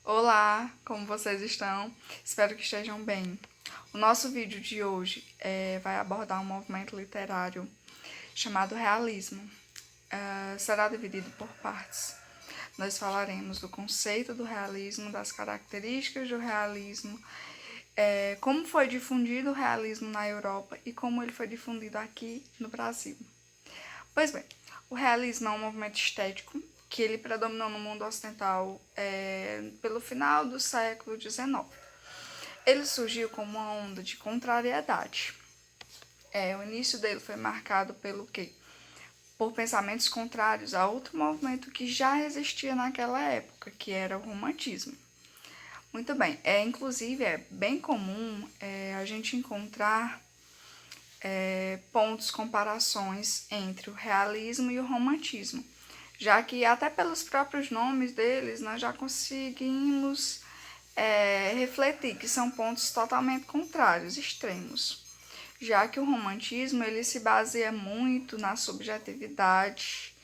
Olá, como vocês estão? Espero que estejam bem. O nosso vídeo de hoje vai abordar um movimento literário chamado realismo. Será dividido por partes. Nós falaremos do conceito do realismo, das características do realismo, como foi difundido o realismo na Europa e como ele foi difundido aqui no Brasil. Pois bem, o realismo é um movimento estético que ele predominou no mundo ocidental pelo final do século XIX. Ele surgiu como uma onda de contrariedade. O início dele foi marcado pelo quê? Por pensamentos contrários a outro movimento que já existia naquela época, que era o romantismo. Muito bem, inclusive é bem comum a gente encontrar pontos, comparações entre o realismo e o romantismo, já que até pelos próprios nomes deles nós já conseguimos refletir que são pontos totalmente contrários, extremos, já que o romantismo ele se baseia muito na subjetividade,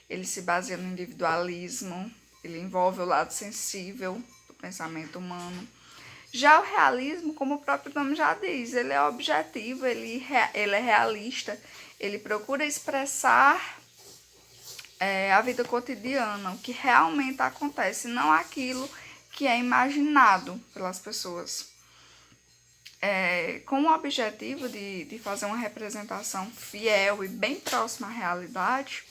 ele se baseia no individualismo, ele envolve o lado sensível do pensamento humano. Já o realismo, como o próprio nome já diz, ele é objetivo, ele é realista, ele procura expressar a vida cotidiana, o que realmente acontece, não aquilo que é imaginado pelas pessoas. Com o objetivo de fazer uma representação fiel e bem próxima à realidade,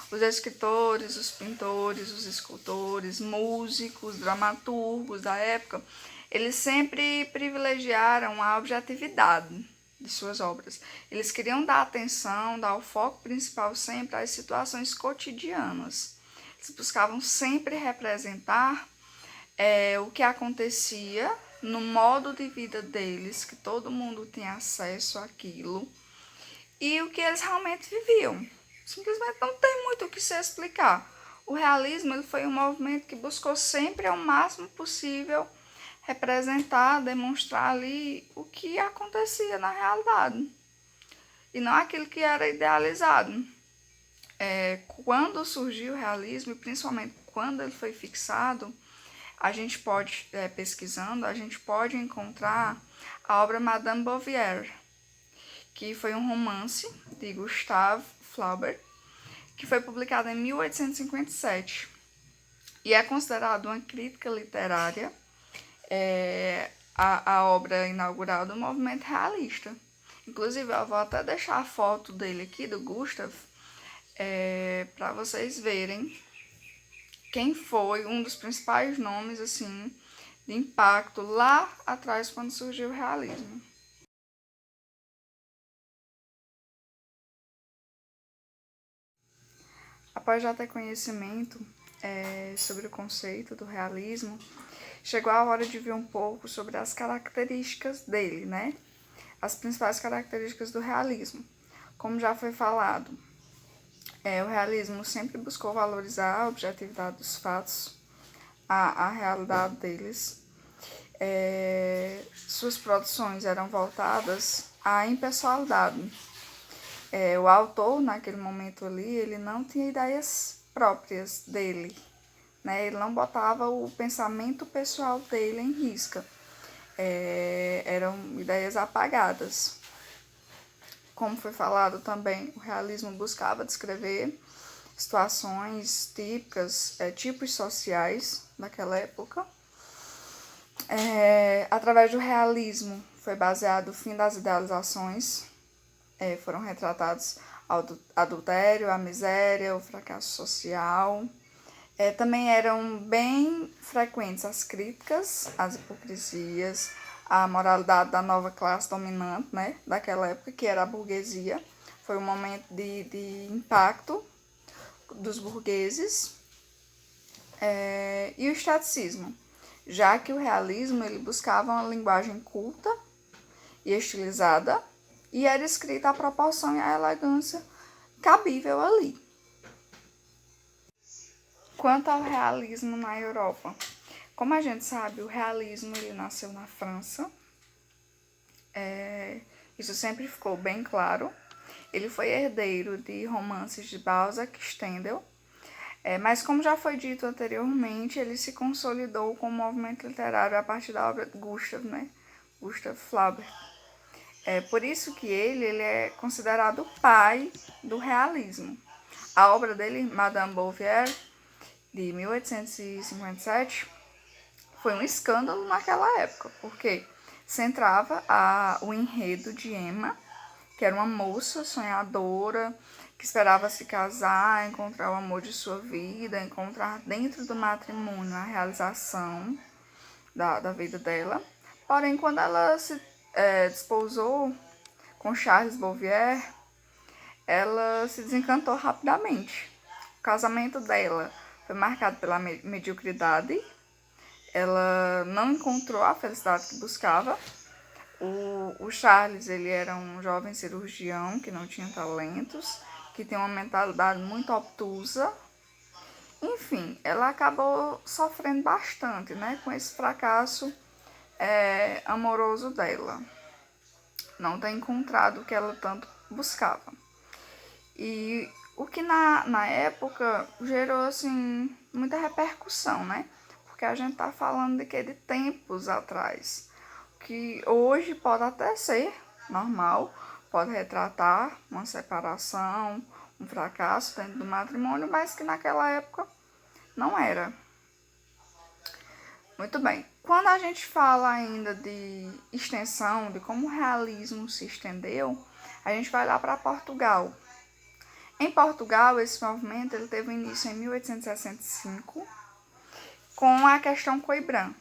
os escritores, os pintores, os escultores, músicos, dramaturgos da época, eles sempre privilegiaram a objetividade de suas obras. Eles queriam dar atenção, dar o foco principal sempre às situações cotidianas. Eles buscavam sempre representar o que acontecia no modo de vida deles, que todo mundo tinha acesso àquilo, e o que eles realmente viviam. Simplesmente não tem muito o que se explicar. O realismo ele foi um movimento que buscou sempre ao máximo possível representar, demonstrar ali o que acontecia na realidade e não aquilo que era idealizado. Quando surgiu o realismo, e principalmente quando ele foi fixado, a gente pode, pesquisando, a gente pode encontrar a obra Madame Bovary, que foi um romance de Gustave Flaubert, que foi publicado em 1857 e é considerado uma crítica literária, a obra inaugural do movimento realista. Inclusive, eu vou até deixar a foto dele aqui, do Gustave, para vocês verem quem foi um dos principais nomes assim de impacto lá atrás quando surgiu o realismo. Após já ter conhecimento sobre o conceito do realismo, chegou a hora de ver um pouco sobre as características dele, né? As principais características do realismo. Como já foi falado, o realismo sempre buscou valorizar a objetividade dos fatos, a realidade deles. Suas produções eram voltadas à impessoalidade. O autor, naquele momento ali, ele não tinha ideias próprias dele, né? Ele não botava o pensamento pessoal dele em risca. Eram ideias apagadas. Como foi falado também, o realismo buscava descrever situações típicas, tipos sociais daquela época. Através do realismo foi baseado o fim das idealizações, foram retratados o adultério, a miséria, o fracasso social. Também eram bem frequentes as críticas, as hipocrisias, a moralidade da nova classe dominante, né, daquela época, que era a burguesia. Foi um momento de impacto dos burgueses. E o esteticismo, já que o realismo ele buscava uma linguagem culta e estilizada e era escrita à proporção e à elegância cabível ali. Quanto ao realismo na Europa, como a gente sabe, o realismo ele nasceu na França, isso sempre ficou bem claro. Ele foi herdeiro de romances de Balzac e Stendhal. Mas como já foi dito anteriormente, ele se consolidou como movimento literário a partir da obra de Gustav, né? Gustav Flaubert. É por isso que ele é considerado o pai do realismo. A obra dele, Madame Bovary, de 1857, foi um escândalo naquela época, porque centrava o enredo de Emma, que era uma moça sonhadora, que esperava se casar, encontrar o amor de sua vida, encontrar dentro do matrimônio a realização da vida dela. Porém, quando ela se desposou com Charles Bouvier, ela se desencantou rapidamente. O casamento dela foi marcado pela mediocridade. Ela não encontrou a felicidade que buscava. O Charles, ele era um jovem cirurgião que não tinha talentos, que tem uma mentalidade muito obtusa. Enfim, ela acabou sofrendo bastante, né, com esse fracasso amoroso dela. Não ter encontrado o que ela tanto buscava. E o que na época gerou, assim, muita repercussão, né? Porque a gente tá falando de tempos atrás. Que hoje pode até ser normal, pode retratar uma separação, um fracasso dentro do matrimônio, mas que naquela época não era. Muito bem. Quando a gente fala ainda de extensão, de como o realismo se estendeu, a gente vai lá para Portugal. Em Portugal, esse movimento ele teve início em 1865 com a questão Coimbra.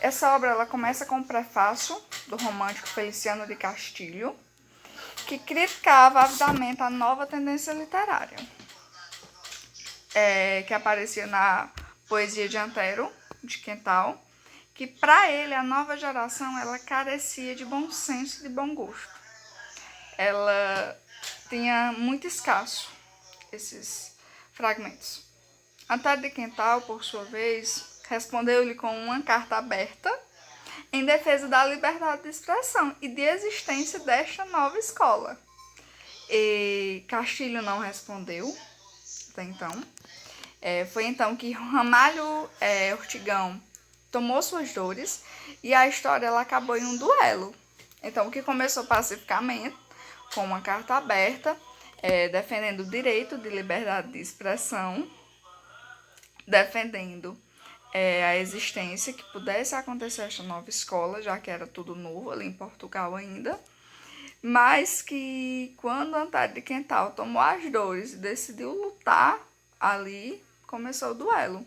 Essa obra ela começa com o prefácio do romântico Feliciano de Castilho, que criticava avidamente a nova tendência literária, que aparecia na poesia de Antero, de Quental, que para ele a nova geração ela carecia de bom senso e de bom gosto. Ela tinha muito escasso esses fragmentos. Antero de Quental, por sua vez, respondeu-lhe com uma carta aberta em defesa da liberdade de expressão e de existência desta nova escola. E Castilho não respondeu, até então. Foi então que Ramalho Ortigão tomou suas dores e a história ela acabou em um duelo. Então, o que começou pacificamente, com uma carta aberta, defendendo o direito de liberdade de expressão, defendendo a existência que pudesse acontecer esta nova escola, já que era tudo novo ali em Portugal ainda, mas que quando Antero de Quental tomou as dores e decidiu lutar ali, começou o duelo.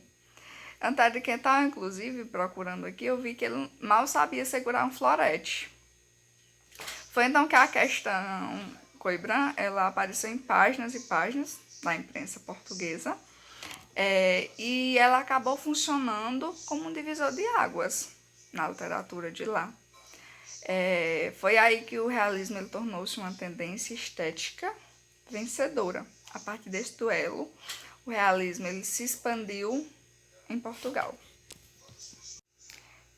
Antero de Quental, inclusive, procurando aqui, eu vi que ele mal sabia segurar um florete. Foi então que a questão Coimbra, ela apareceu em páginas e páginas da imprensa portuguesa, e ela acabou funcionando como um divisor de águas na literatura de lá. Foi aí que o realismo ele tornou-se uma tendência estética vencedora. A partir desse duelo, o realismo ele se expandiu em Portugal.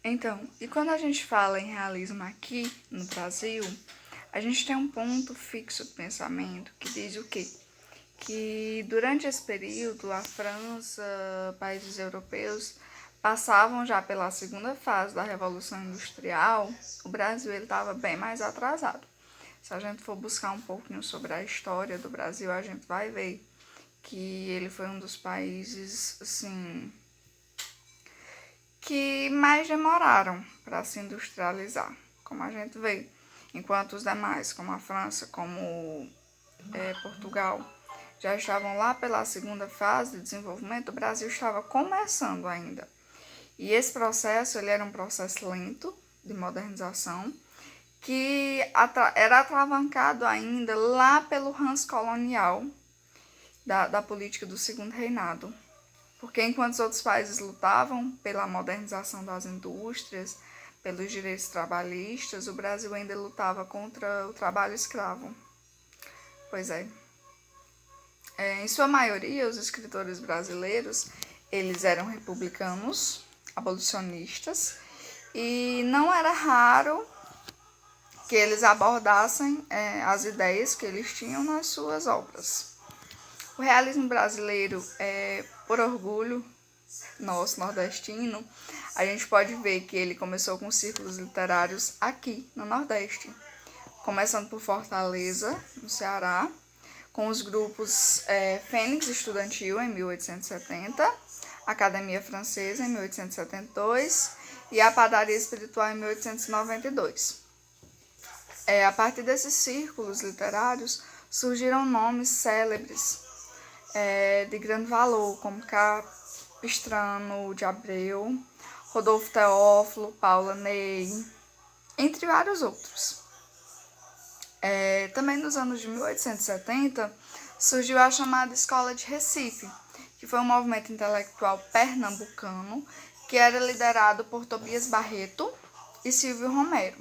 Então, e quando a gente fala em realismo aqui no Brasil, a gente tem um ponto fixo de pensamento que diz o quê? Que durante esse período a França, países europeus passavam já pela segunda fase da Revolução Industrial. O Brasil estava bem mais atrasado. Se a gente for buscar um pouquinho sobre a história do Brasil, a gente vai ver que ele foi um dos países assim, que mais demoraram para se industrializar, como a gente vê. Enquanto os demais, como a França, como Portugal, já estavam lá pela segunda fase de desenvolvimento, o Brasil estava começando ainda. E esse processo ele era um processo lento de modernização, que era atravancado ainda lá pelo ranço colonial da política do Segundo Reinado. Porque enquanto os outros países lutavam pela modernização das indústrias, pelos direitos trabalhistas, o Brasil ainda lutava contra o trabalho escravo. Pois é. Em sua maioria, os escritores brasileiros, eles eram republicanos, abolicionistas, e não era raro que eles abordassem as ideias que eles tinham nas suas obras. O realismo brasileiro, por orgulho nosso, nordestino, a gente pode ver que ele começou com círculos literários aqui no Nordeste, começando por Fortaleza, no Ceará, com os grupos Fênix Estudantil, em 1870, Academia Francesa, em 1872, e a Padaria Espiritual, em 1892. A partir desses círculos literários, surgiram nomes célebres de grande valor, como Capistrano de Abreu, Rodolfo Teófilo, Paula Ney, entre vários outros. Também nos anos de 1870, surgiu a chamada Escola de Recife, que foi um movimento intelectual pernambucano que era liderado por Tobias Barreto e Silvio Romero,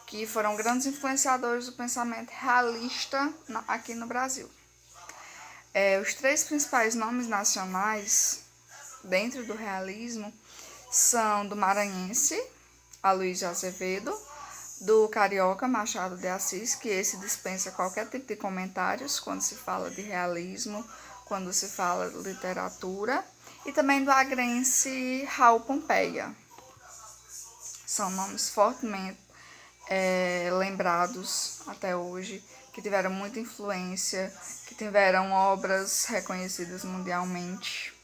que foram grandes influenciadores do pensamento realista aqui no Brasil. Os três principais nomes nacionais dentro do realismo são do maranhense, Aloysio Azevedo, do carioca, Machado de Assis, que esse dispensa qualquer tipo de comentários quando se fala de realismo, quando se fala de literatura, e também do agrense Raul Pompeia. São nomes fortemente lembrados até hoje, que tiveram muita influência, que tiveram obras reconhecidas mundialmente.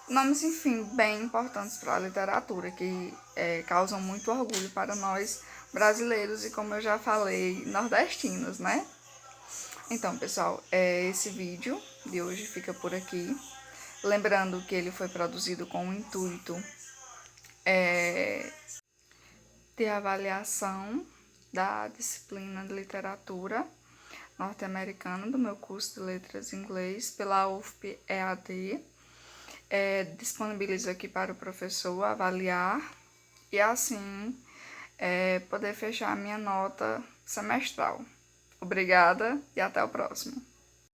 Nomes, enfim, bem importantes para a literatura, que causam muito orgulho para nós brasileiros e, como eu já falei, nordestinos, né? Então, pessoal, esse vídeo de hoje fica por aqui. Lembrando que ele foi produzido com o intuito de avaliação da disciplina de literatura norte-americana do meu curso de letras em inglês pela UFP EAD. Disponibilizo aqui para o professor avaliar e assim poder fechar a minha nota semestral. Obrigada e até o próximo.